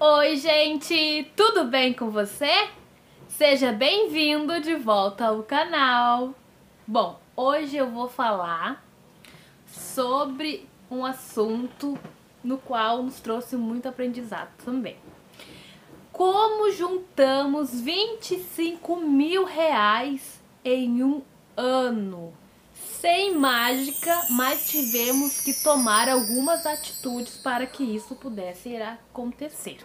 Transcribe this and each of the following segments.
Oi, gente! Tudo bem com você? Seja bem-vindo de volta ao canal. Bom, hoje eu vou falar sobre um assunto no qual nos trouxe muito aprendizado também. Como juntamos 25 mil reais em um ano? Sem mágica, mas tivemos que tomar algumas atitudes para que isso pudesse acontecer.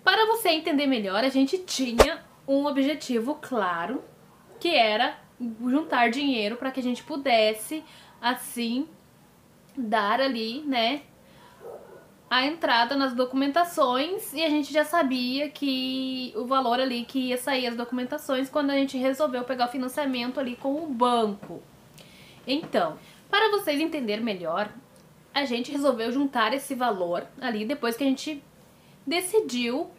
Para você entender melhor, a gente tinha um objetivo claro, que era juntar dinheiro para que a gente pudesse, assim, dar ali, né, a entrada nas documentações, e a gente já sabia que o valor ali que ia sair as documentações quando a gente resolveu pegar o financiamento ali com o banco. Então, para vocês entenderem melhor, a gente resolveu juntar esse valor ali depois que a gente decidiu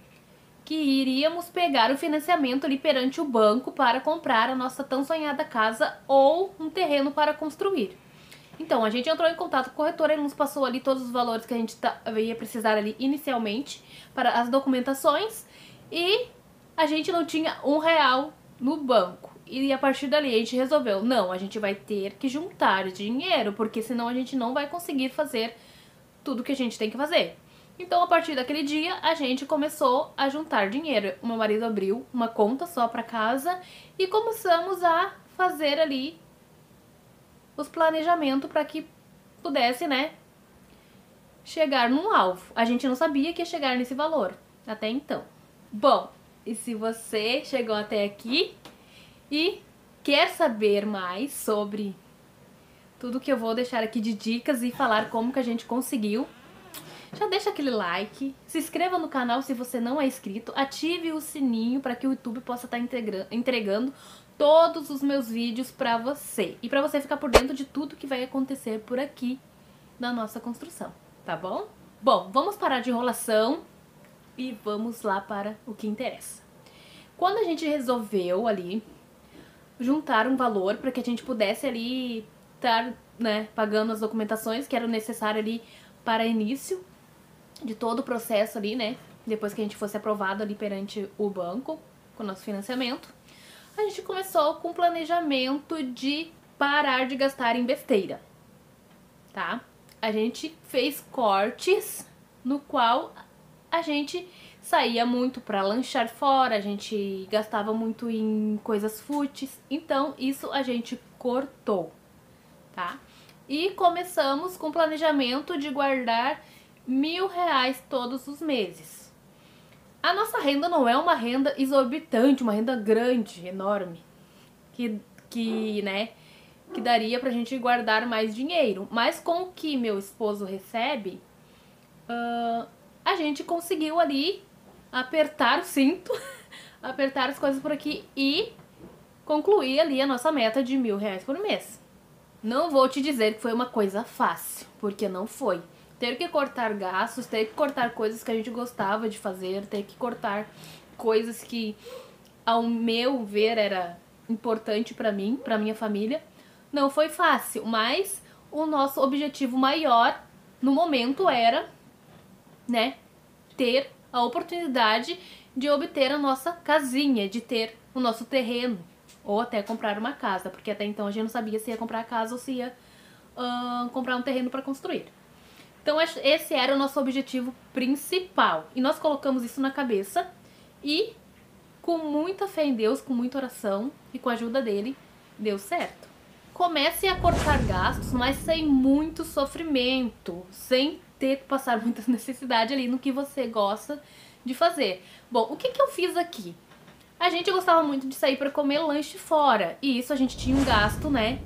que iríamos pegar o financiamento ali perante o banco para comprar a nossa tão sonhada casa ou um terreno para construir. Então, a gente entrou em contato com o corretor, ele nos passou ali todos os valores que a gente ia precisar ali inicialmente para as documentações, e a gente não tinha R$ 1 no banco. E a partir dali a gente resolveu, não, a gente vai ter que juntar dinheiro, porque senão a gente não vai conseguir fazer tudo que a gente tem que fazer. Então, a partir daquele dia, a gente começou a juntar dinheiro. O meu marido abriu uma conta só para casa e começamos a fazer ali os planejamentos para que pudesse, né, chegar num alvo. A gente não sabia que ia chegar nesse valor até então. Bom, e se você chegou até aqui e quer saber mais sobre tudo que eu vou deixar aqui de dicas e falar como que a gente conseguiu, já deixa aquele like, se inscreva no canal se você não é inscrito, ative o sininho para que o YouTube possa estar entregando todos os meus vídeos para você. E para você ficar por dentro de tudo que vai acontecer por aqui na nossa construção, tá bom? Bom, vamos parar de enrolação e vamos lá para o que interessa. Quando a gente resolveu ali juntar um valor para que a gente pudesse ali estar, né, pagando as documentações que eram necessárias ali para início de todo o processo ali, né, depois que a gente fosse aprovado ali perante o banco com o nosso financiamento, a gente começou com o planejamento de parar de gastar em besteira, tá? A gente fez cortes no qual a gente saía muito para lanchar fora, a gente gastava muito em coisas fúteis, então isso a gente cortou, tá? E começamos com o planejamento de guardar R$ 1.000 todos os meses. A nossa renda não é uma renda exorbitante, uma renda grande, enorme, né, que daria pra gente guardar mais dinheiro. Mas com o que meu esposo recebe, a gente conseguiu ali apertar o cinto, apertar as coisas por aqui e concluir ali a nossa meta de R$ 1.000 por mês. Não vou te dizer que foi uma coisa fácil, porque não foi. Ter que cortar gastos, ter que cortar coisas que a gente gostava de fazer, ter que cortar coisas que, ao meu ver, era importante pra mim, pra minha família, não foi fácil. Mas o nosso objetivo maior no momento era, né, ter a oportunidade de obter a nossa casinha, de ter o nosso terreno, ou até comprar uma casa, porque até então a gente não sabia se ia comprar a casa ou se ia comprar um terreno para construir. Então esse era o nosso objetivo principal, e nós colocamos isso na cabeça e, com muita fé em Deus, com muita oração e com a ajuda dele, deu certo. Comece a cortar gastos, mas sem muito sofrimento, sem ter que passar muita necessidade ali no que você gosta de fazer. Bom, o que eu fiz aqui? A gente gostava muito de sair para comer lanche fora, e isso a gente tinha um gasto, né,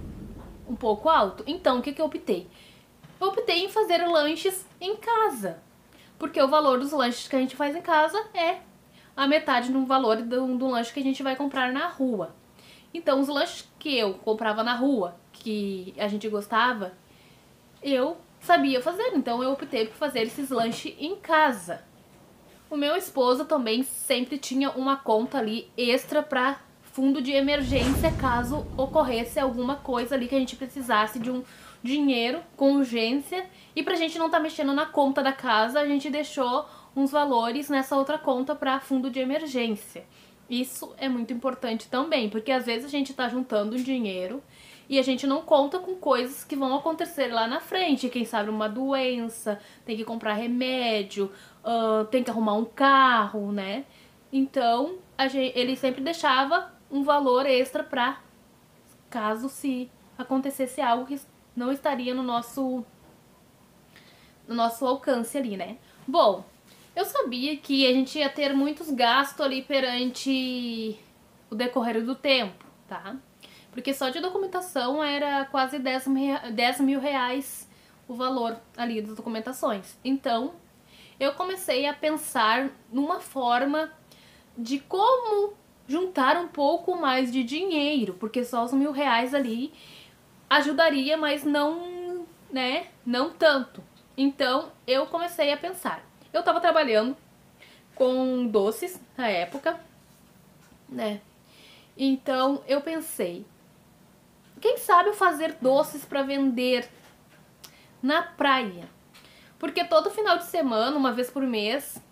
um pouco alto. Então, o que eu optei? Eu optei em fazer lanches em casa, porque o valor dos lanches que a gente faz em casa é a metade do valor do lanche que a gente vai comprar na rua. Então, os lanches que eu comprava na rua, que a gente gostava, eu sabia fazer, então eu optei por fazer esses lanches em casa. O meu esposo também sempre tinha uma conta ali extra para fundo de emergência, caso ocorresse alguma coisa ali que a gente precisasse de um dinheiro com urgência. E pra gente não estar mexendo na conta da casa, a gente deixou uns valores nessa outra conta para fundo de emergência. Isso é muito importante também, porque às vezes a gente tá juntando um dinheiro e a gente não conta com coisas que vão acontecer lá na frente. Quem sabe uma doença, tem que comprar remédio, tem que arrumar um carro, né? Então, ele sempre deixava um valor extra pra caso se acontecesse algo que não estaria no nosso alcance ali, né? Bom, eu sabia que a gente ia ter muitos gastos ali perante o decorrer do tempo, tá? Porque só de documentação era quase 10 mil reais o valor ali das documentações. Então, eu comecei a pensar numa forma de como juntar um pouco mais de dinheiro, porque só os R$ 1.000 ali ajudaria, mas não, né, não tanto. Então, eu comecei a pensar. Eu tava trabalhando com doces na época, né? Então, eu pensei, quem sabe eu fazer doces para vender na praia? Porque todo final de semana, uma vez por mês,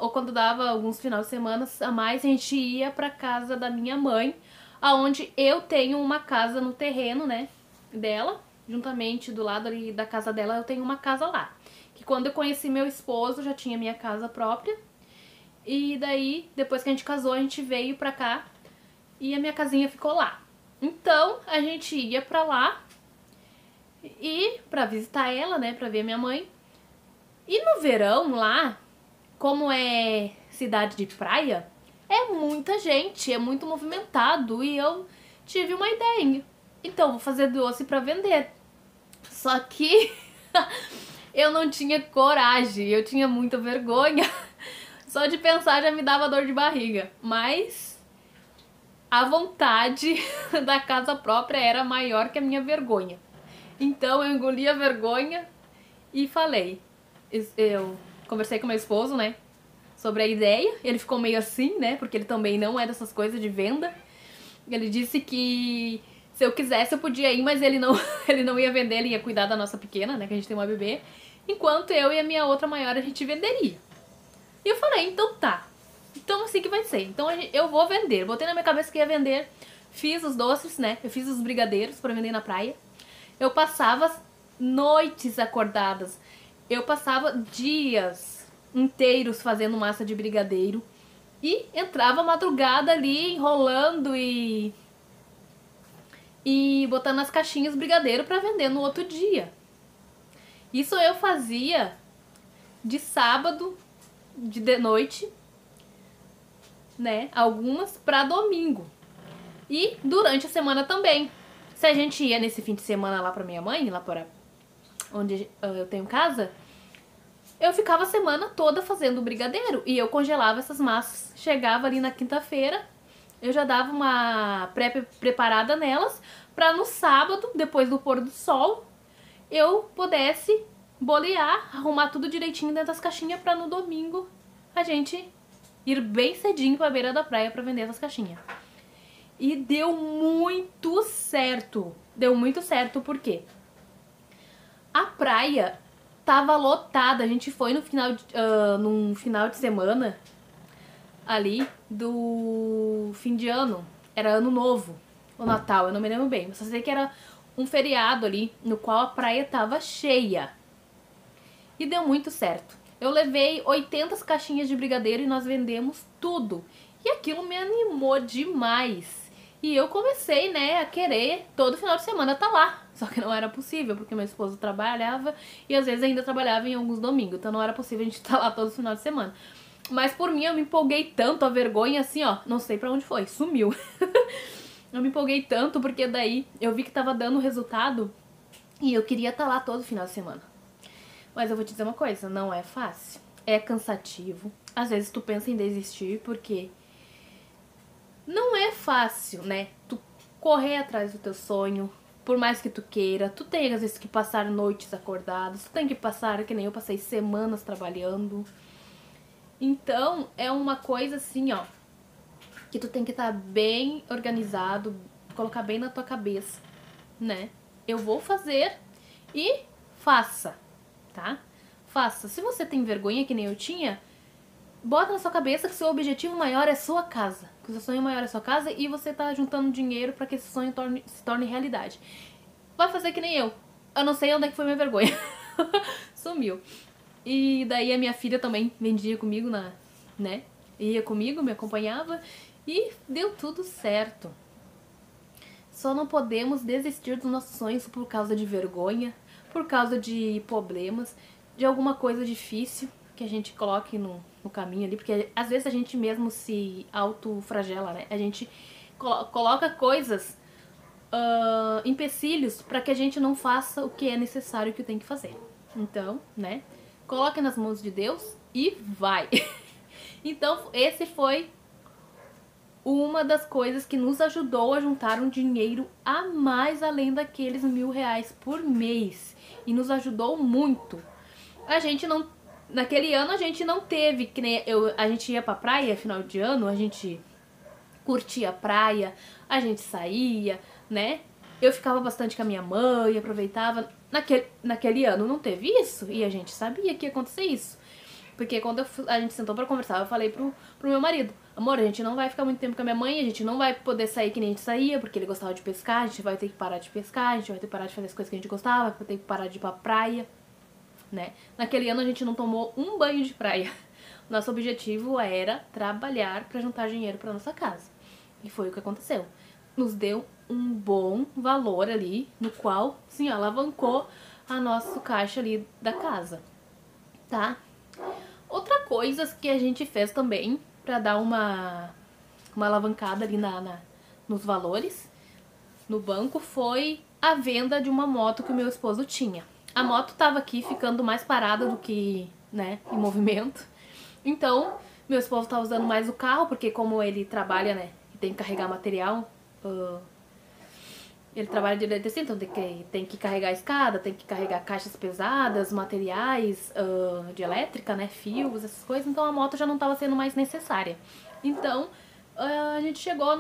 ou quando dava alguns finais de semana a mais, a gente ia pra casa da minha mãe, aonde eu tenho uma casa no terreno, né, dela, juntamente do lado ali da casa dela, eu tenho uma casa lá. Que quando eu conheci meu esposo, já tinha minha casa própria. E daí, depois que a gente casou, a gente veio pra cá e a minha casinha ficou lá. Então, a gente ia pra lá e pra visitar ela, né, pra ver minha mãe. E no verão lá, como é cidade de praia, é muita gente, é muito movimentado e eu tive uma ideia. Então, vou fazer doce pra vender. Só que eu não tinha coragem, eu tinha muita vergonha. Só de pensar já me dava dor de barriga. Mas a vontade da casa própria era maior que a minha vergonha. Então eu engoli a vergonha e falei. Eu conversei com meu esposo, né, sobre a ideia. Ele ficou meio assim, né, porque ele também não é dessas coisas de venda. Ele disse que se eu quisesse eu podia ir, mas ele não ia vender, ele ia cuidar da nossa pequena, né, que a gente tem uma bebê. Enquanto eu e a minha outra maior a gente venderia. E eu falei, então tá. Então assim que vai ser. Então eu vou vender. Botei na minha cabeça que ia vender. Fiz os doces, né? Eu fiz os brigadeiros pra vender na praia. Eu passava noites acordadas. Eu passava dias inteiros fazendo massa de brigadeiro. E entrava madrugada ali enrolando e botando nas caixinhas brigadeiro pra vender no outro dia. Isso eu fazia de sábado de noite, né, algumas pra domingo. E durante a semana também. Se a gente ia nesse fim de semana lá pra minha mãe, lá para onde eu tenho casa, eu ficava a semana toda fazendo brigadeiro e eu congelava essas massas. Chegava ali na quinta-feira, eu já dava uma pré-preparada nelas pra no sábado, depois do pôr do sol, eu pudesse bolear, arrumar tudo direitinho dentro das caixinhas pra no domingo a gente ir bem cedinho pra beira da praia pra vender essas caixinhas. E deu muito certo. Deu muito certo porque a praia tava lotada. A gente foi no num final de semana ali do fim de ano. Era ano novo, o Natal, eu não me lembro bem. Mas só sei que era um feriado ali no qual a praia tava cheia. E deu muito certo. Eu levei 80 caixinhas de brigadeiro e nós vendemos tudo. E aquilo me animou demais. E eu comecei, né, a querer todo final de semana estar lá. Só que não era possível, porque meu esposo trabalhava e às vezes ainda trabalhava em alguns domingos. Então não era possível a gente estar lá todo final de semana. Mas por mim eu me empolguei tanto, a vergonha assim, ó, não sei pra onde foi, sumiu. Eu me empolguei tanto porque daí eu vi que tava dando resultado e eu queria estar lá todo final de semana. Mas eu vou te dizer uma coisa, não é fácil. É cansativo. Às vezes tu pensa em desistir porque não é fácil, né? Tu correr atrás do teu sonho, por mais que tu queira. Tu tem às vezes que passar noites acordadas. Tu tem que passar, que nem eu passei semanas trabalhando. Então é uma coisa assim, ó, que tu tem que estar bem organizado, colocar bem na tua cabeça, né? Eu vou fazer e faça. Tá? Faça. Se você tem vergonha, que nem eu tinha, bota na sua cabeça que seu objetivo maior é sua casa, que o seu sonho maior é sua casa e você tá juntando dinheiro para que esse sonho se torne realidade. Vai fazer que nem eu não sei onde é que foi minha vergonha. Sumiu. E daí a minha filha também vendia comigo, né? Ia comigo, me acompanhava e deu tudo certo. Só não podemos desistir dos nossos sonhos por causa de vergonha, por causa de problemas, de alguma coisa difícil que a gente coloque no caminho ali, porque às vezes a gente mesmo se autoflagela, né? A gente coloca coisas, empecilhos para que a gente não faça o que é necessário, que tem que fazer. Então, né? Coloque nas mãos de Deus e vai. Então, esse foi uma das coisas que nos ajudou a juntar um dinheiro a mais além daqueles R$1.000 por mês. E nos ajudou muito. A gente não... Naquele ano a gente não teve, que nem a gente ia pra praia final de ano, a gente curtia a praia, a gente saía, né? Eu ficava bastante com a minha mãe, aproveitava. Naquele ano não teve isso e a gente sabia que ia acontecer isso. Porque quando a gente sentou pra conversar, eu falei pro meu marido: amor, a gente não vai ficar muito tempo com a minha mãe, a gente não vai poder sair que nem a gente saía, porque ele gostava de pescar, a gente vai ter que parar de pescar, a gente vai ter que parar de fazer as coisas que a gente gostava, vai ter que parar de ir pra praia, né? Naquele ano a gente não tomou um banho de praia. Nosso objetivo era trabalhar pra juntar dinheiro pra nossa casa. E foi o que aconteceu. Nos deu um bom valor ali, no qual, sim, alavancou a nosso caixa ali da casa, tá? Outra coisa que a gente fez também pra dar uma alavancada ali nos valores no banco foi a venda de uma moto que o meu esposo tinha. A moto tava aqui ficando mais parada do que, né, em movimento. Então, meu esposo tá usando mais o carro, porque como ele trabalha, né, e tem que carregar material, ele trabalha de eletricista, então tem que carregar a escada, tem que carregar caixas pesadas, materiais de elétrica, né, fios, essas coisas. Então a moto já não estava sendo mais necessária. Então a gente chegou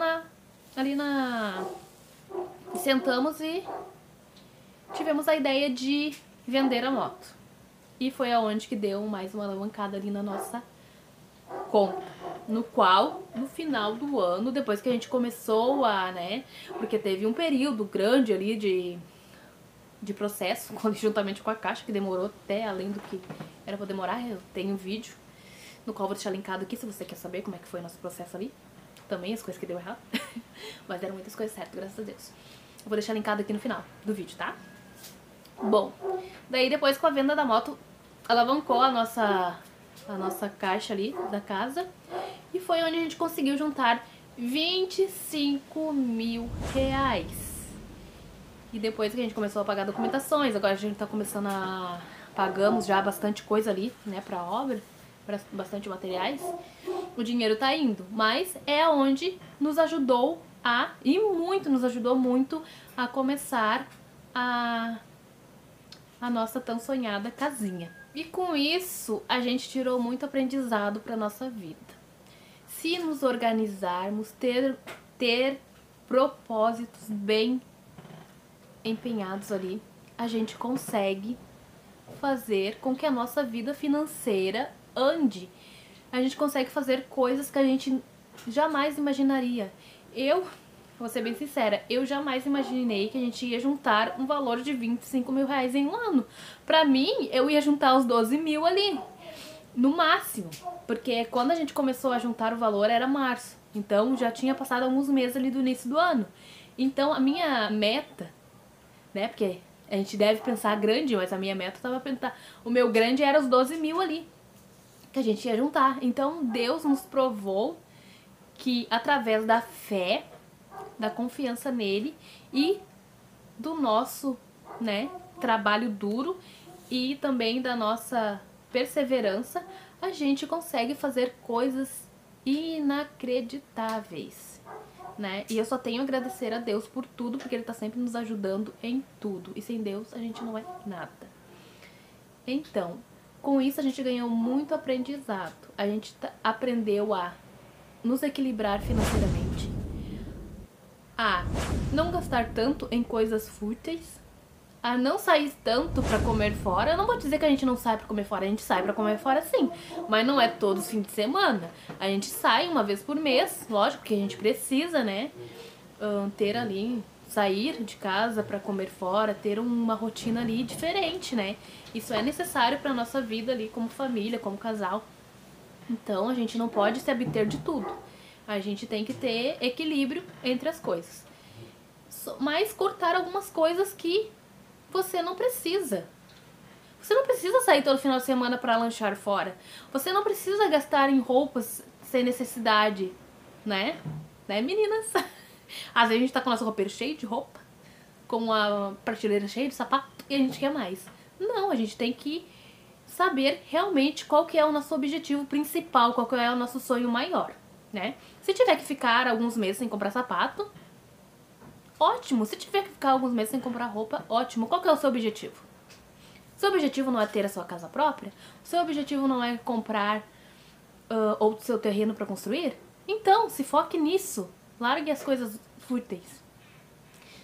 sentamos e tivemos a ideia de vender a moto. E foi aonde que deu mais uma alavancada ali na nossa conta, no qual, no final do ano, depois que a gente começou né, porque teve um período grande ali de processo, juntamente com a Caixa, que demorou até além do que era pra demorar. Eu tenho um vídeo, no qual vou deixar linkado aqui, se você quer saber como é que foi o nosso processo ali, também as coisas que deu errado, mas deram muitas coisas certas, graças a Deus. Eu vou deixar linkado aqui no final do vídeo, tá? Bom, daí depois com a venda da moto, alavancou a nossa caixa ali da casa. E foi onde a gente conseguiu juntar R$25.000. E depois que a gente começou a pagar documentações, agora a gente tá começando pagamos já bastante coisa ali, né, pra obra, bastante materiais. O dinheiro tá indo, mas é onde nos ajudou nos ajudou muito a começar a nossa tão sonhada casinha. E com isso, a gente tirou muito aprendizado para nossa vida. Se nos organizarmos, ter propósitos bem empenhados ali, a gente consegue fazer com que a nossa vida financeira ande. A gente consegue fazer coisas que a gente jamais imaginaria. Vou ser bem sincera, eu jamais imaginei que a gente ia juntar um valor de R$25.000 em um ano. Pra mim, eu ia juntar os 12.000 ali, no máximo. Porque quando a gente começou a juntar o valor era março. Então já tinha passado alguns meses ali do início do ano. Então a minha meta, né, porque a gente deve pensar grande, mas a minha meta tava pensando, o meu grande era os 12.000 ali, que a gente ia juntar. Então Deus nos provou que através da fé, da confiança nele e do nosso, né, trabalho duro e também da nossa perseverança, a gente consegue fazer coisas inacreditáveis, né? E eu só tenho a agradecer a Deus por tudo, porque Ele tá sempre nos ajudando em tudo. E sem Deus a gente não é nada. Então, com isso a gente ganhou muito aprendizado. A gente aprendeu a nos equilibrar financeiramente, a não gastar tanto em coisas fúteis, a não sair tanto pra comer fora. Eu não vou dizer que a gente não sai pra comer fora, a gente sai pra comer fora sim, mas não é todo fim de semana. A gente sai uma vez por mês, lógico que a gente precisa, né, ter ali, sair de casa pra comer fora, ter uma rotina ali diferente, né. Isso é necessário pra nossa vida ali como família, como casal. Então a gente não pode se abster de tudo. A gente tem que ter equilíbrio entre as coisas. Mas cortar algumas coisas que você não precisa. Você não precisa sair todo final de semana para lanchar fora. Você não precisa gastar em roupas sem necessidade, né? Né, meninas? Às vezes a gente tá com o nosso roupeiro cheio de roupa, com a prateleira cheia de sapato e a gente quer mais. Não, a gente tem que saber realmente qual que é o nosso objetivo principal, qual que é o nosso sonho maior, né? Se tiver que ficar alguns meses sem comprar sapato, ótimo. Se tiver que ficar alguns meses sem comprar roupa, ótimo. Qual que é o seu objetivo? Seu objetivo não é ter a sua casa própria? Seu objetivo não é comprar outro seu terreno para construir? Então, se foque nisso. Largue as coisas fúteis.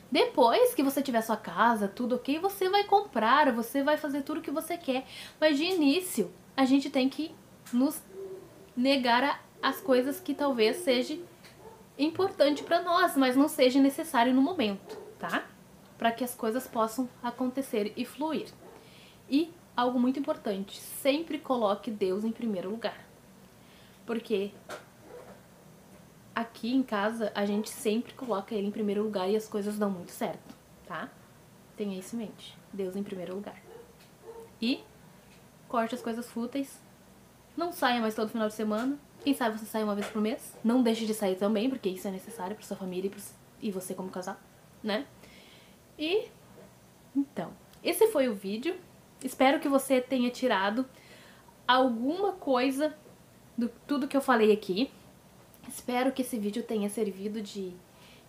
Depois que você tiver sua casa, tudo ok, você vai comprar, você vai fazer tudo o que você quer. Mas de início, a gente tem que nos negar as coisas que talvez seja importante para nós, mas não seja necessário no momento, tá? Para que as coisas possam acontecer e fluir. E algo muito importante, sempre coloque Deus em primeiro lugar. Porque aqui em casa a gente sempre coloca Ele em primeiro lugar e as coisas dão muito certo, tá? Tenha isso em mente, Deus em primeiro lugar. E corte as coisas fúteis, não saia mais todo final de semana. Quem sabe você sai uma vez por mês. Não deixe de sair também, porque isso é necessário para sua família e você como casal, né? E então, esse foi o vídeo. Espero que você tenha tirado alguma coisa do tudo que eu falei aqui. Espero que esse vídeo tenha servido de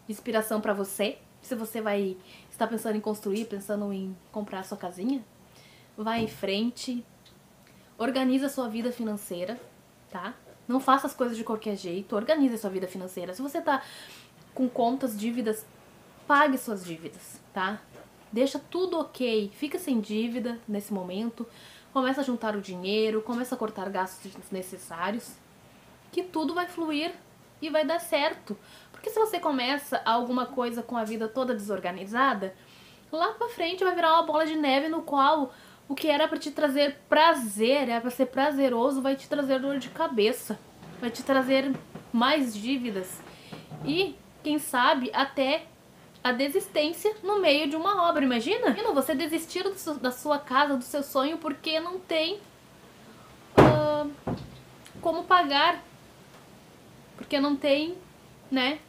inspiração para você. Se você vai estar pensando em construir, pensando em comprar a sua casinha, vá em frente. Organize a sua vida financeira, tá? Não faça as coisas de qualquer jeito, organize a sua vida financeira. Se você tá com contas, dívidas, pague suas dívidas, tá? Deixa tudo ok, fica sem dívida nesse momento, começa a juntar o dinheiro, começa a cortar gastos desnecessários, que tudo vai fluir e vai dar certo. Porque se você começa alguma coisa com a vida toda desorganizada, lá pra frente vai virar uma bola de neve no qual o que era pra te trazer prazer, era pra ser prazeroso, vai te trazer dor de cabeça. Vai te trazer mais dívidas. E, quem sabe, até a desistência no meio de uma obra. Imagina você desistir da sua casa, do seu sonho, porque não tem como pagar. Porque não tem, né?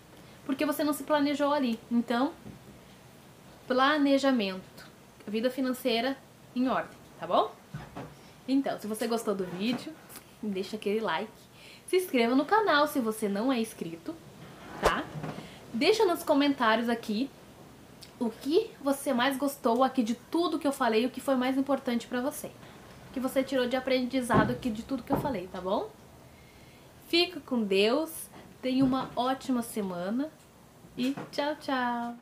Porque você não se planejou ali. Então, planejamento. Vida financeira em ordem, tá bom? Então, se você gostou do vídeo, deixa aquele like. Se inscreva no canal se você não é inscrito, tá? Deixa nos comentários aqui o que você mais gostou aqui de tudo que eu falei, o que foi mais importante pra você. O que você tirou de aprendizado aqui de tudo que eu falei, tá bom? Fica com Deus, tenha uma ótima semana e tchau, tchau!